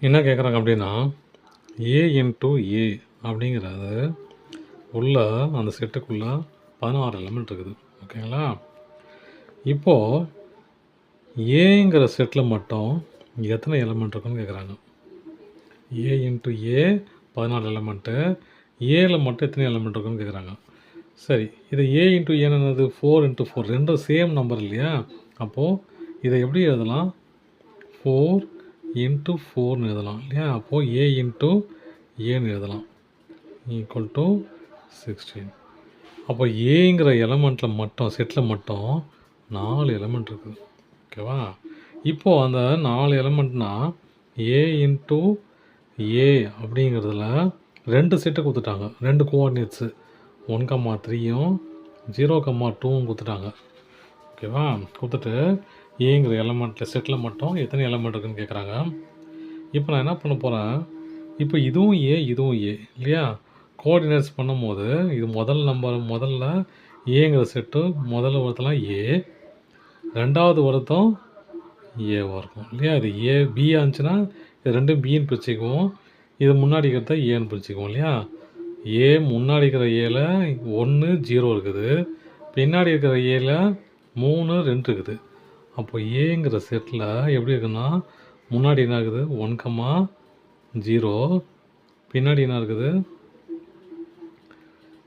என்ன கேட்குறாங்க அப்படின்னா, ஏ இன்ட்டு ஏ அப்படிங்கிறது உள்ள அந்த செட்டுக்குள்ள 16 எலிமெண்ட் இருக்குது. ஓகேங்களா? இப்போது ஏங்கிற செட்டில் மட்டும் எத்தனை எலிமெண்ட் இருக்குன்னு கேட்குறாங்க. ஏ இன்ட்டு ஏ 14 எலிமெண்ட்டு, ஏல மட்டும் எத்தனை எலிமெண்ட் இருக்குன்னு கேட்குறாங்க. சரி, இது ஏ இன்ட்டு ஏன்னு என்னது? 4 இன்ட்டு 4 ரெண்டும் சேம் நம்பர் இல்லையா? அப்போது இதை எப்படி எழுதலாம்? 4 இன்ட்டு 4ன்னு எழுதலாம் இல்லையா? அப்போது ஏ இன்ட்டு ஏன்னு எழுதலாம் ஈக்குவல் டு 16. அப்போ ஏங்கிற எலமெண்ட்டில் மட்டும் செட்டில் மட்டும் 4 எலமெண்ட் இருக்குது. ஓகேவா? இப்போது அந்த 4 எலமெண்ட்னா ஏ இன்ட்டு ஏ அப்படிங்கிறதுல 2 செட்டு கொடுத்துட்டாங்க. 2 கோஆர்டினேட்ஸு 1,3யும் 0,2வும் கொடுத்துட்டாங்க. ஓகேவா? கொடுத்துட்டு ஏங்கிற எலமெண்ட்டில் செட்டில் மட்டும் எத்தனை எலமெண்ட் இருக்குதுன்னு கேட்குறாங்க. இப்போ நான் என்ன பண்ண போகிறேன், இப்போ இதுவும் ஏ இதுவும் ஏ இல்லையா? கோஆர்டினேட்ஸ் பண்ணும்போது இது முதல்ல ஏங்கிற செட்டு முதல்ல ஒருத்தலாம் ஏ, ரெண்டாவது ஒருத்தம் ஏவாக இருக்கும் இல்லையா? இது ஏ பியாக இருந்துச்சுன்னா இது ரெண்டும் பின்னு பிரிச்சுக்குவோம், இது முன்னாடி இருக்கிறத ஏன்னு பிரிச்சுக்குவோம் இல்லையா? ஏ முன்னாடி இருக்கிற ஏல 1 0 இருக்குது, பின்னாடி இருக்கிற ஏல 3 2 இருக்குது. அப்போ ஏங்கிற செட்டில் எப்படி இருக்குன்னா, முன்னாடி என்ன இருக்குது 1,0, பின்னாடி என்ன இருக்குது,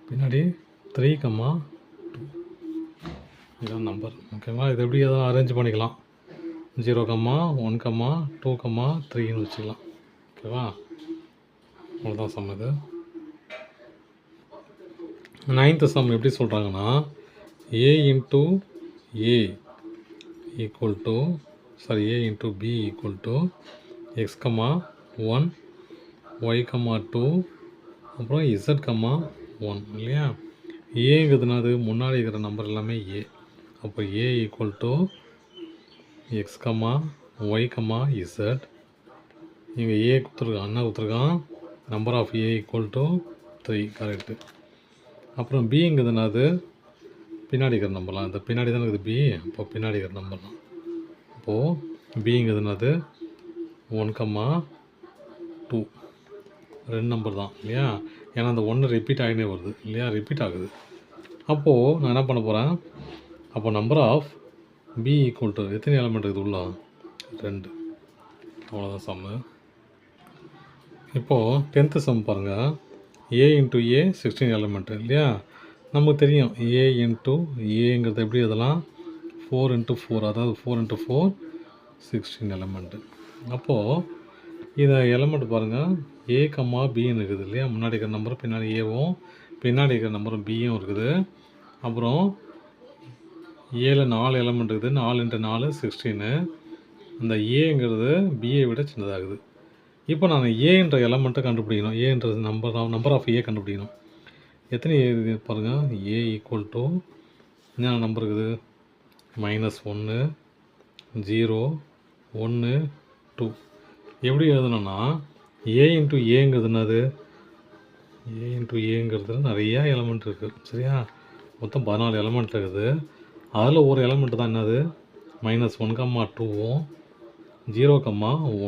பின்னாடி 3,2 இதான் நம்பர். ஓகேவா? இது எப்படி எதாவது அரேஞ்ச் பண்ணிக்கலாம். 0,1, 2, 3ன்னு வச்சுக்கலாம். ஓகேவா? அவ்வளோதான் சம் இது. 9th சம் எப்படி சொல்கிறாங்கன்னா, A into A equal to A into B equal to x, 1, y, 2 அப்புறம் z, 1 இல்லையா? ஏங்கிறதுனாது முன்னாடி இருக்கிற நம்பர் எல்லாமே ஏ. அப்போ A equal to x, y, z. இங்கே ஏ கொடுத்துருக்கான், என்ன கொடுத்துருக்கான்? Number of A equal to 3 correct. அப்புறம் பிங்கிறதுனாது பின்னாடி இருக்கிற நம்பர்லாம், இந்த பின்னாடி தானே இருக்குது பி, அப்போ பின்னாடி இருக்கிற நம்பர்லாம். அப்போது பிங்கிறதுனாது 1,2 2 நம்பர் தான் இல்லையா? ஏன்னா அந்த 1 ரிப்பீட் ஆகினே வருது இல்லையா? ரிப்பீட் ஆகுது. அப்போது நான் என்ன பண்ண போகிறேன், அப்போ number of P equal to எத்தனை எலமெண்ட் இருக்குது உள்ள? 2. அவ்வளோதான் சம்மு. இப்போது 10th சம் பாருங்கள். ஏ இன்ட்டு ஏ 16 எலமெண்ட்டு இல்லையா? நமக்கு தெரியும் ஏ இன்ட்டு ஏங்கிறது எப்படி எழுதலாம்? 4 இன்ட்டு 4, அதாவது 4 இன்ட்டு 4 16 எலமெண்ட்டு. அப்போது இதை எலமெண்ட் பாருங்கள், ஏ, பின்னு இருக்குது இல்லையா? முன்னாடி இருக்கிற நம்பரும் பின்னாடி ஏவும், பின்னாடி இருக்கிற நம்பரும் பியும் இருக்குது. அப்புறம் ஏல 4 எலமெண்ட் இருக்குது, 4 இன்ட்டு 4 16. அந்த ஏங்கிறது பிஏ விட சின்னதாகுது. இப்போ நான் ஏன்ற எலமெண்ட்டை கண்டுபிடிக்கணும். ஏன்ற நம்பர் ஆஃப் ஏ கண்டுபிடிக்கணும். எத்தனை ஏ இருக்குது பாருங்கள். ஏ ஈக்குவல் டு என்ன நம்பர் இருக்குது? -1, 0, 1, 2. எப்படி எழுதணும்னா, ஏ இன்ட்டு ஏங்கிறது என்னது? ஏ இன்ட்டு ஏங்கிறது நிறையா எலமெண்ட் இருக்குது சரியா? மொத்தம் 14 எலமெண்ட் இருக்குது. அதில் ஒரு எலமெண்ட் தான் என்னது? -1, 2வும் 0,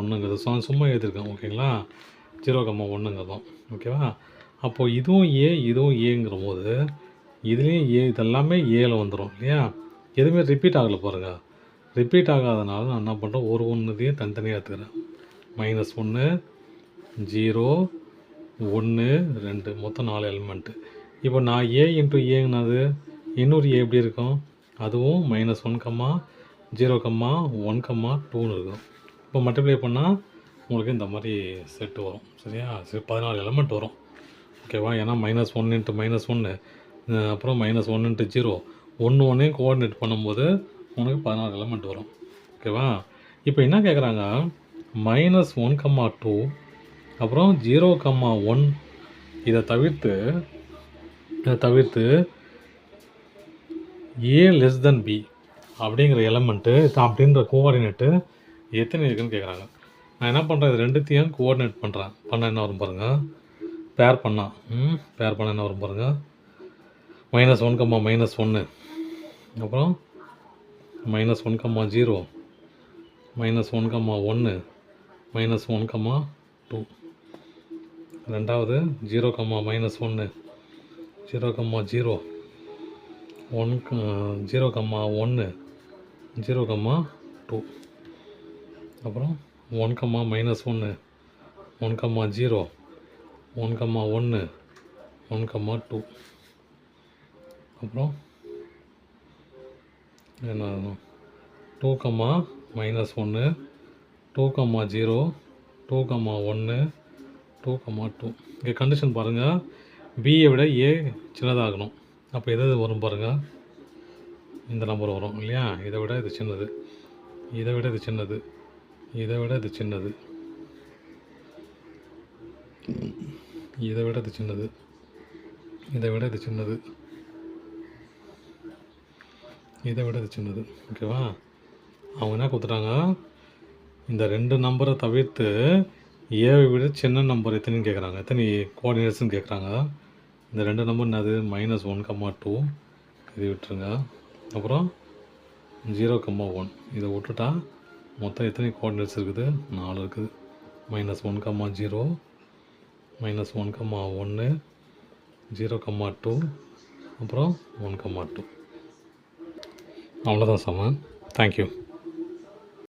1ங்கிறது சும்மா எழுதியிருக்கேன். ஓகேங்களா? 0, 1ங்கிறதும் ஓகேவா? அப்போது இதுவும் ஏ இதுவும் ஏங்கிற போது இதுலேயும் ஏ, இதெல்லாமே ஏல வந்துடும் இல்லையா? எதுவுமே ரிப்பீட் ஆகலை பாருங்கள். ரிப்பீட் ஆகாதனால நான் என்ன பண்ணுறேன், ஒரு ஒன்றுதையும் தனித்தனியாக எடுத்துக்கிறேன். -1, 0, 1, 2 மொத்தம் 4 எலிமெண்ட்டு. இப்போ நான் ஏ இன்ட்டு ஏங்கினது இன்னொரு ஏ எப்படி இருக்கும்? அதுவும் -1, 0, 1, 2ன்னு இருக்கும். இப்போ மல்டிப்ளை பண்ணால் உங்களுக்கு இந்த மாதிரி செட்டு வரும் சரியா? 14 எலிமெண்ட் வரும். ஓகேவா? ஏன்னா -1 இன்ட்டு -1 அப்புறம் -1 இன்ட்டு 0 1 கோஆர்டினேட் பண்ணும்போது உனக்கு 14 எலிமெண்ட் வரும். ஓகேவா? இப்போ என்ன கேட்குறாங்க, -1, 2 அப்புறம் 0, 1 இதை தவிர்த்து ஏ லெஸ் தென் பி அப்படிங்கிற எலமெண்ட்டு அப்படின்ற கோஆர்டினேட்டு எத்தனை இருக்குதுன்னு கேட்குறாங்க. நான் என்ன பண்ணுறேன், இது ரெண்டுத்தையும் கோஆர்டினேட் பண்ணுறேன். பண்ண என்ன வரும் பாருங்கள், பேர் பண்ண என்ன வரும் பாருங்கள். -1, -1 அப்புறம் -1, 0 -1, 1 -1, 2. ரெண்டாவது 0, -1 0, 0, 1 0, 1, 0, 2. அப்புறம் 1, -1, 1, 1, 0, 1, 1, 1, 2. அப்புறம் என்ன 2, -1, 2, 0, 2, 1, 2, 2. இங்கே கண்டிஷன் பாருங்கள், பியை விட ஏ சின்னதாகணும். அப்போ எது வரும் பாருங்கள், இந்த நம்பர் வரும் இல்லையா? இதை விட இது சின்னது, இதை விட இது சின்னது, இதை விட இது சின்னது, இதை விட இது சின்னது, இதை விட இது சின்னது, இதை விட இது சின்னது. ஓகேவா? அவங்க என்ன கொடுத்துட்டாங்க, இந்த 2 நம்பரை தவிர்த்து ஏவை விட சின்ன நம்பர் எத்தனைன்னு கேட்குறாங்க, எத்தனை கோஆர்டினேட்ஸ்னு கேட்குறாங்க. இந்த 2 நம்பர் என்னது, -1, 2 இதை விட்டுருங்க. அப்புறம் 0, 1 இதை விட்டுட்டா மொத்தம் எத்தனை கோஆர்டினேட்ஸ் இருக்குது, 4 இருக்குது. -1, 0, -1, 1, 0, 2, அப்புறம் 1, 2. அவ்வளோதான் சம. தேங்க்யூ.